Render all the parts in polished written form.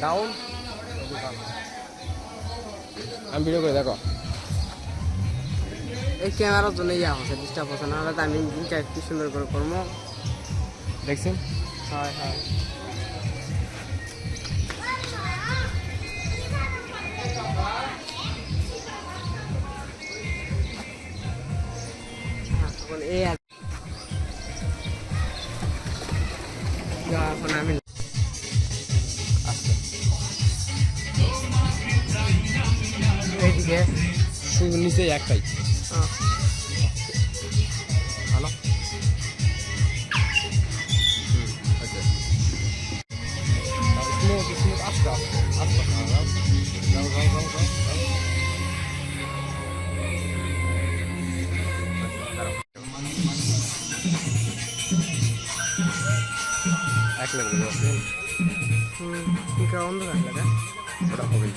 Down. আমি video করে দেখো এই ক্যামেরার জন্য ইয়া হচ্ছে ডিস্টার্ব হচ্ছে না হলে তো আমি দিনটা একটু সুন্দর করে করবো দেখছেন। হয় হয় এখন এই এখন আমি এইদিকে শুধু নিচে একটাই ভালো। স্মুথ স্মুথ আস্তে আস্তে আস্তে যাও যাও যাও যাও এক লেভেল ఇంకా ఉంది కదా ওটা হবে।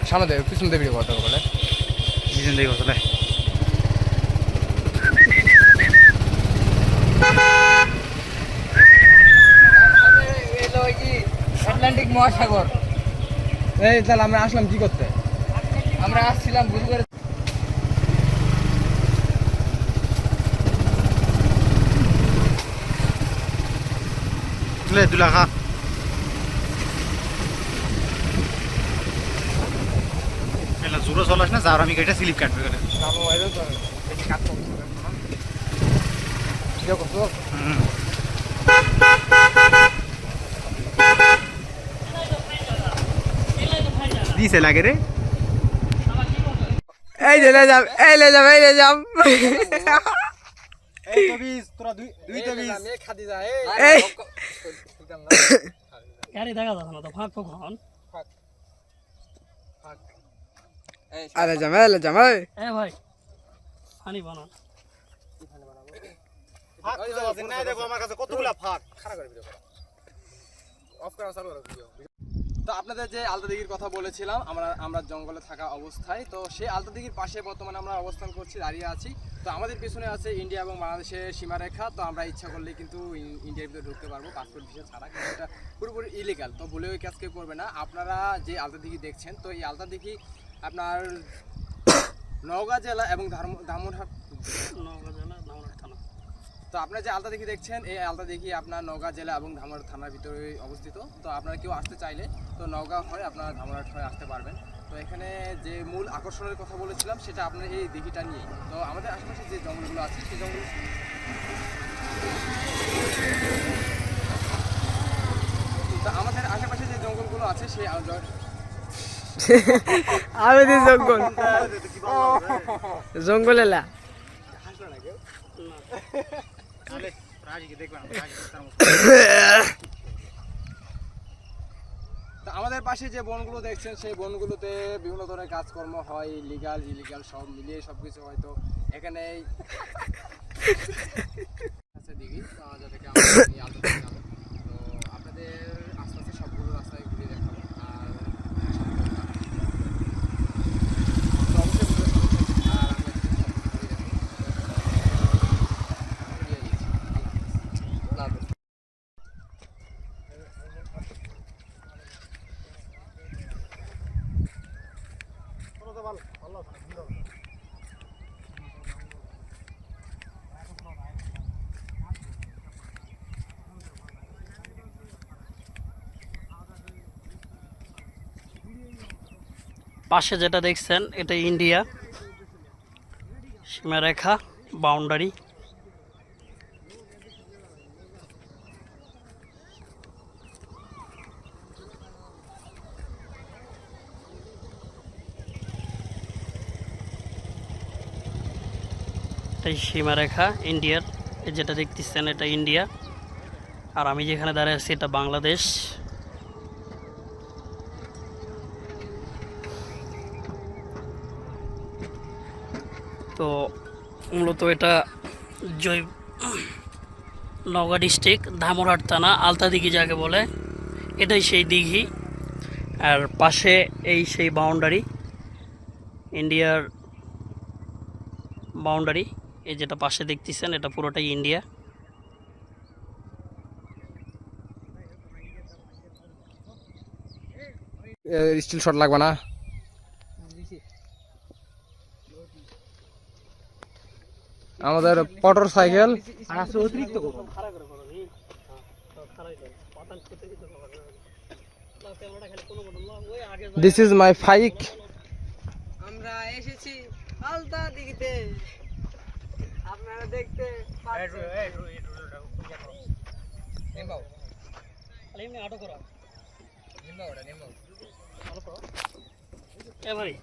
সামনে দেবে পিছন দেবে কথা বলে পিছন দিকে কথা আটলান্টিক মহাসাগর। এই তাহলে আমরা আসলাম কি করতে? আমরা আসছিলাম বুঝ করে তুলে খা জোরে চলাস না যার আমি এটা স্লিপ কাটবে গেলে দিছে লাগে রে। এই লে যাম এই লে যাম এই লে যাম এই তো বিশ তোরা দুই তো বিশ আমি খাদি যা এই গাড়ি দেখা যাচ্ছে না তো ফাঁক তো ঘন আরে যাম এ ভাই পানি বানান ফাঁক তো আছে না দেখো আমার কাছে কতগুলা ফাঁক খাড়া করে ভিডিও করা অফ করা চালু করো ভিডিও। তো আপনাদের যে আলতা দিঘির কথা বলেছিলাম আমরা জঙ্গলে থাকা অবস্থায়, তো সেই আলতা দিঘির পাশে বর্তমানে আমরা অবস্থান করছি, দাঁড়িয়ে আছি। তো আমাদের পিছনে আছে ইন্ডিয়া এবং বাংলাদেশের সীমারেখা। তো আমরা ইচ্ছা করলে কিন্তু ইন্ডিয়ার ভিতরে ঢুকতে পারবো পাসপোর্ট ভিসা ছাড়া, কিন্তু এটা পুরোপুরি ইলিগাল। তো বলেও এই কাজ কেউ করবে না। আপনারা যে আলতা দিঘি দেখছেন, তো এই আলতা দিঘি আপনার নওগাঁ জেলা এবং ধামরাহাট থানা। তো আপনারা যে আলতা দিঘি দেখছেন, এই আলতা দিঘি আপনার নওগাঁ জেলা এবং ধামরাহাট থানার ভিতরে অবস্থিত। তো আপনারা কেউ আসতে চাইলে তো নওগাঁ হয়ে আপনারা ধামরাহাট হয়ে আসতে পারবেন। তো এখানে যে মূল আকর্ষণের কথা বলেছিলাম সেটা আপনার এই দিঘিটা নিয়ে। তো আমাদের আশেপাশে যে জঙ্গলগুলো আছে সেই জঙ্গল তো আমাদের আশেপাশে যে জঙ্গলগুলো আছে সেই আমি দি জঙ্গল জঙ্গল এলা আমাদের পাশে যে বনগুলো দেখছেন সেই বনগুলোতে বিভিন্ন ধরনের কাজকর্ম হয়, লিগাল ইলিগাল সব মিলিয়ে সবকিছু হয়তো এখানে দিঘি যাদেরকে তো আপনাদের আস্তে আস্তে সবগুলো রাস্তায় ঘুরে দেখাবো। আর পাশে যেটা দেখছেন এটা ইন্ডিয়া সীমারেখা বাউন্ডারি। এটাই সীমারেখা ইন্ডিয়ার। এই যেটা দেখতেছেন এটা ইন্ডিয়া, আর আমি যেখানে দাঁড়িয়ে আছি এটা বাংলাদেশ। তো মূলত এটা নওগাঁ ডিস্ট্রিক্ট ধামরাট থানা আলতাদিঘি যাকে বলে, এটাই সেই দিঘি। আর পাশে এই সেই বাউন্ডারি, ইন্ডিয়ার বাউন্ডারি। এই যেটা পাশে দেখতেছেন এটা পুরোটাই ইন্ডিয়া। স্টিল শট লাগবে না। আমাদের মোটর সাইকেল অতিরিক্ত করবো। This is my bike. আমরা এসেছি আলতা দিঘিতে, আপনারা দেখতে আটো করা ভাই।